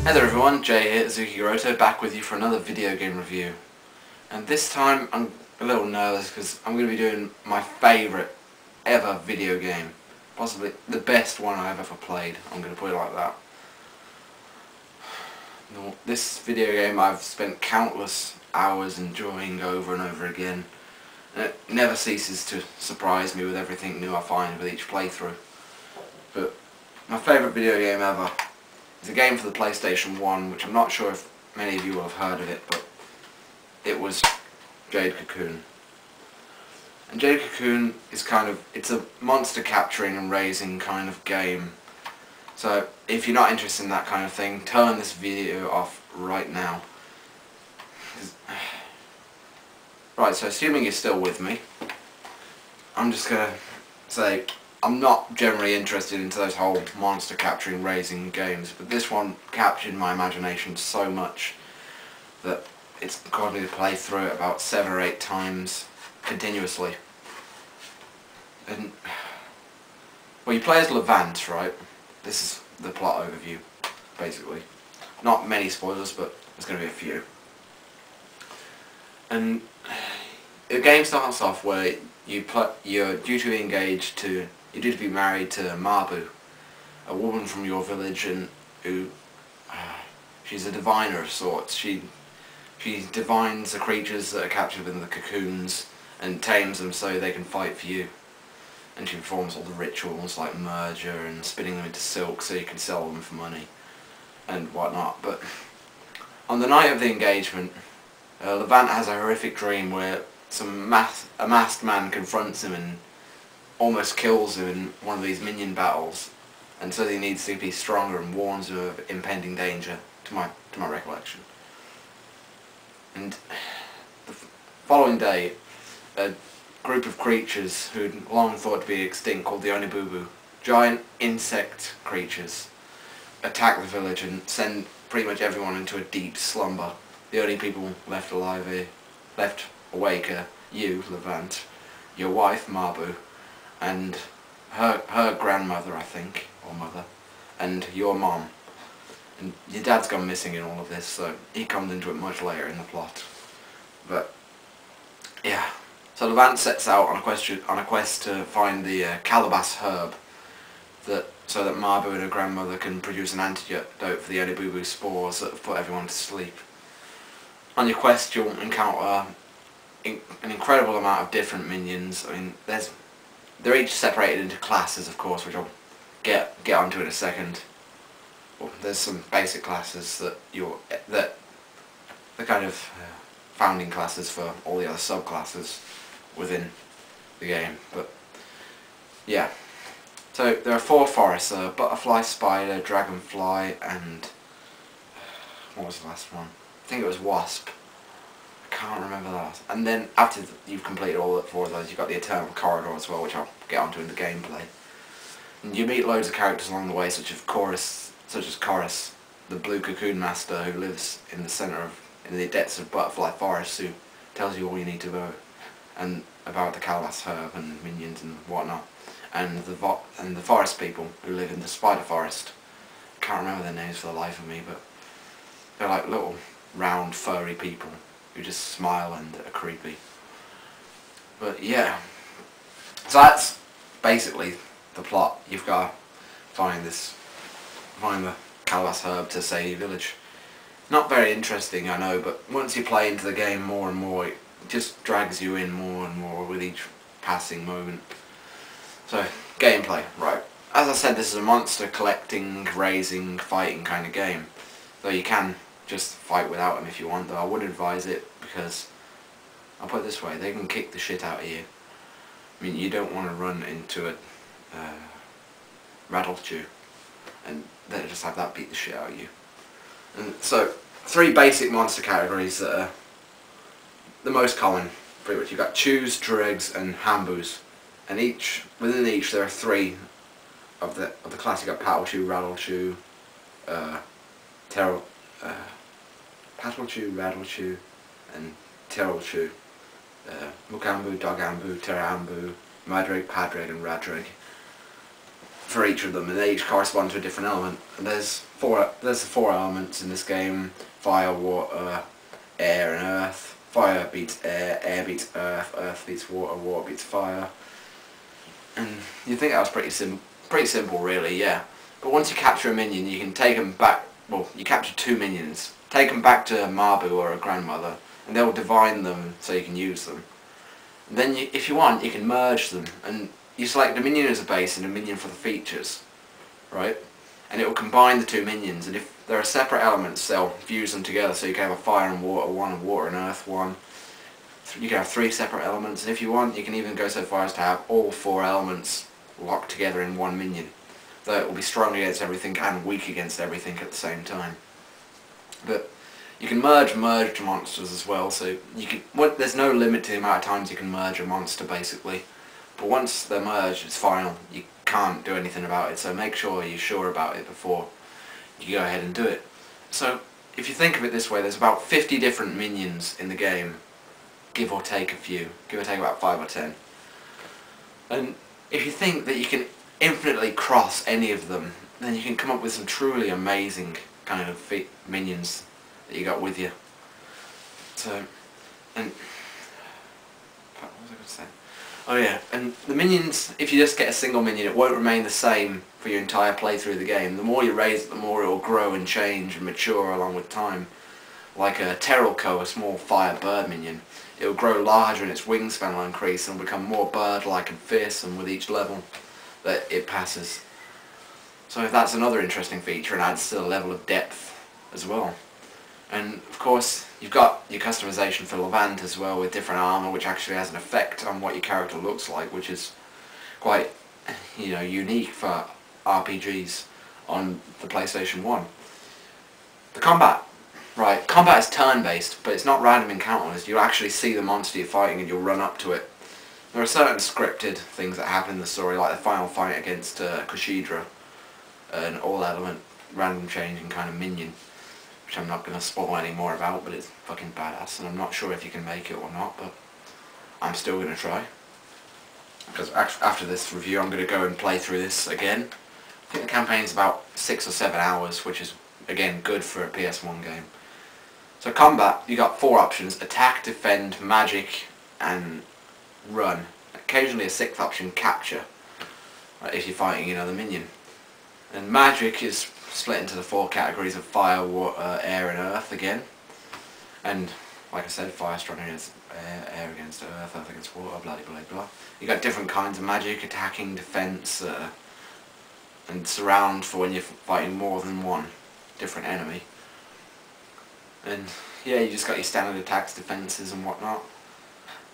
Hey there everyone, Jay here, Zuki back with you for another video game review. And this time I'm a little nervous because I'm going to be doing my favourite ever video game. Possibly the best one I've ever played, I'm going to put it like that. This video game I've spent countless hours enjoying over and over again. And it never ceases to surprise me with everything new I find with each playthrough. But my favourite video game ever. It's a game for the PlayStation 1, which I'm not sure if many of you will have heard of it, but it was Jade Cocoon. And Jade Cocoon is it's a monster capturing and raising kind of game. So if you're not interested in that kind of thing, turn this video off right now. Right, so assuming you're still with me, I'm just going to say I'm not generally interested into those whole monster capturing raising games, but this one captured my imagination so much that it's caused me to play through it about 7 or 8 times continuously. And well, you play as Levant, right? This is the plot overview, basically. Not many spoilers, but there's going to be a few. And the game starts off where you're due to be engaged to. You're due to be married to Mabu, a woman from your village, and she's a diviner of sorts. She divines the creatures that are captured within the cocoons and tames them so they can fight for you. And she performs all the rituals like merger and spinning them into silk so you can sell them for money and whatnot. But on the night of the engagement, Levant has a horrific dream where a masked man confronts him and almost kills him in one of these minion battles, and so he needs to be stronger and warns him of impending danger, to my recollection. And the following day, a group of creatures who'd long thought to be extinct, called the Onibubu, giant insect creatures, attack the village and send pretty much everyone into a deep slumber. The only people left awake are you, Levant, your wife, Mabu, and her grandmother, I think, or mother, and your mom. And your dad's gone missing in all of this, so he comes into it much later in the plot. But yeah, so Levant sets out on a quest to find the calabash herb, so that Mabu and her grandmother can produce an antidote for the Onibubu spores that have put everyone to sleep. On your quest, you'll encounter an incredible amount of different minions. I mean, they're each separated into classes, of course, which I'll get onto in a second. Well, there's some basic classes that the kind of founding classes for all the other subclasses within the game. But yeah, so there are 4 forests: butterfly, spider, dragonfly, and what was the last one? I think it was wasp. Can't remember that. And then after you've completed all 4 of those, you've got the Eternal Corridor as well, which I'll get onto in the gameplay. And you meet loads of characters along the way, such as Chorus, the Blue Cocoon Master who lives in the depths of Butterfly Forest, who tells you all you need to know, and about the calabash herb and minions and whatnot. And the forest people who live in the Spider Forest. I can't remember their names for the life of me, but they're like little round furry people who just smile and are creepy. But yeah, so that's basically the plot. You've got to find the calabash herb to save your village. Not very interesting, I know, but once you play into the game more and more, it just drags you in more and more with each passing moment. So, gameplay, right. As I said, this is a monster collecting, raising, fighting kind of game. Though you can just fight without them if you want, though I would advise it, because I'll put it this way, they can kick the shit out of you. I mean, you don't want to run into a Rattlechew and then just have that beat the shit out of you. And so, 3 basic monster categories that are the most common, pretty much. You've got chews, dregs, and hambus, and within each there are 3 of the class. You've got Paddlechew, Rattlechew, Paddlechew, Rattlechew, and Terralchew. Mukambu, Dogambu, Terrambu, Madrag, Padrag, and Radrag. for each of them, and they each correspond to a different element. And there's the four elements in this game: fire, water, air, and earth. Fire beats air, air beats earth, earth beats water, water beats fire. And you think that was pretty simple, really, yeah. But once you capture a minion, you can take them back. Well, you capture 2 minions. Take them back to Mabu or a grandmother, and they'll divine them so you can use them. And then, if you want, you can merge them, and you select a minion as a base and a minion for the features, right? And it will combine the 2 minions, and if there are separate elements, they'll fuse them together, so you can have a fire and water one, and water and earth one. You can have 3 separate elements, and if you want, you can even go so far as to have all 4 elements locked together in one minion. Though it will be strong against everything and weak against everything at the same time. But you can merge monsters as well, so you can. There's no limit to the amount of times you can merge a monster, basically. But once they're merged, it's final. You can't do anything about it, so make sure you're sure about it before you go ahead and do it. So, if you think of it this way, there's about 50 different minions in the game, give or take a few. Give or take about 5 or 10. And if you think that you can infinitely cross any of them, then you can come up with some truly amazing kind of minions that you got with you. So, and what was I going to say? Oh yeah, and the minions, if you just get a single minion, it won't remain the same for your entire playthrough of the game. The more you raise it, the more it will grow and change and mature along with time. Like a Terralco, a small fire bird minion, it will grow larger and its wingspan will increase and become more bird-like and fearsome with each level that it passes. So that's another interesting feature and adds to the level of depth as well. And of course you've got your customization for Levant as well, with different armor, which actually has an effect on what your character looks like, which is quite, you know, unique for RPGs on the PlayStation 1. The combat. Right, combat is turn-based, but it's not random encounters. You'll actually see the monster you're fighting and you'll run up to it. There are certain scripted things that happen in the story, like the final fight against Kushidra, an all-element, random changing kind of minion, which I'm not going to spoil any more about, but it's fucking badass, and I'm not sure if you can make it or not, but I'm still going to try. Because after this review I'm going to go and play through this again. I think the campaign's about 6 or 7 hours, which is, again, good for a PS1 game. So combat, you got 4 options: attack, defend, magic, and run. Occasionally a 6th option, capture, if you're fighting another minion. And magic is split into the 4 categories of fire, water, air and earth again. And like I said, fire strong against air against earth, earth against water, blah blah blah. You got different kinds of magic: attacking, defense, and surround for when you're fighting more than one different enemy. And yeah, you just got your standard attacks, defenses and whatnot.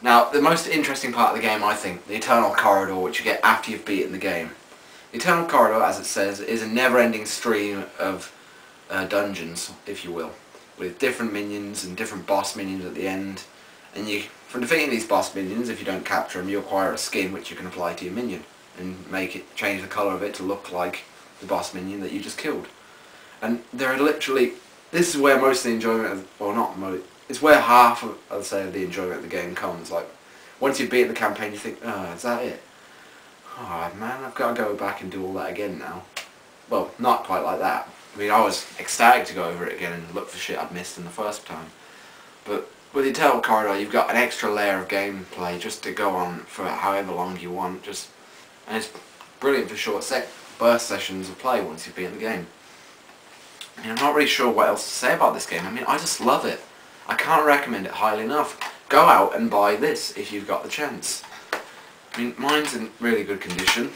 Now, the most interesting part of the game, I think, the Eternal Corridor, which you get after you've beaten the game. The Eternal Corridor, as it says, is a never-ending stream of dungeons, if you will, with different minions and different boss minions at the end. And from defeating these boss minions, if you don't capture them, you acquire a skin which you can apply to your minion and change the colour of it to look like the boss minion that you just killed. And there are literally, this is where most of the enjoyment, it's where half of, I'd say, of the enjoyment of the game comes. Like, once you've beaten the campaign, you think, oh, is that it? Oh man, I've got to go back and do all that again now. Well, not quite like that. I mean, I was ecstatic to go over it again and look for shit I'd missed in the first time. But with the Eternal Corridor, you've got an extra layer of gameplay just to go on for however long you want. And it's brilliant for short burst sessions of play once you've beaten the game. I mean, I'm not really sure what else to say about this game. I mean, I just love it. I can't recommend it highly enough. Go out and buy this if you've got the chance. I mean, mine's in really good condition.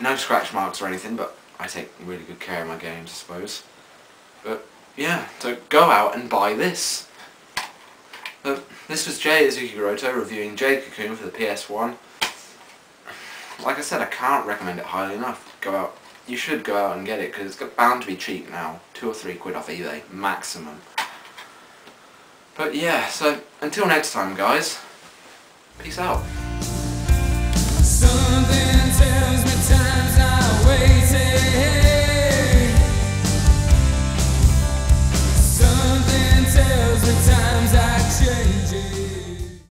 No scratch marks or anything, but I take really good care of my games, I suppose. But yeah, so go out and buy this. But this was Jay Azuki-Roto reviewing Jade Cocoon for the PS1. Like I said, I can't recommend it highly enough. Go out. You should go out and get it, because it's bound to be cheap now. 2 or 3 quid off eBay, maximum. But yeah, so until next time, guys. Peace out. Something tells me time's not waiting.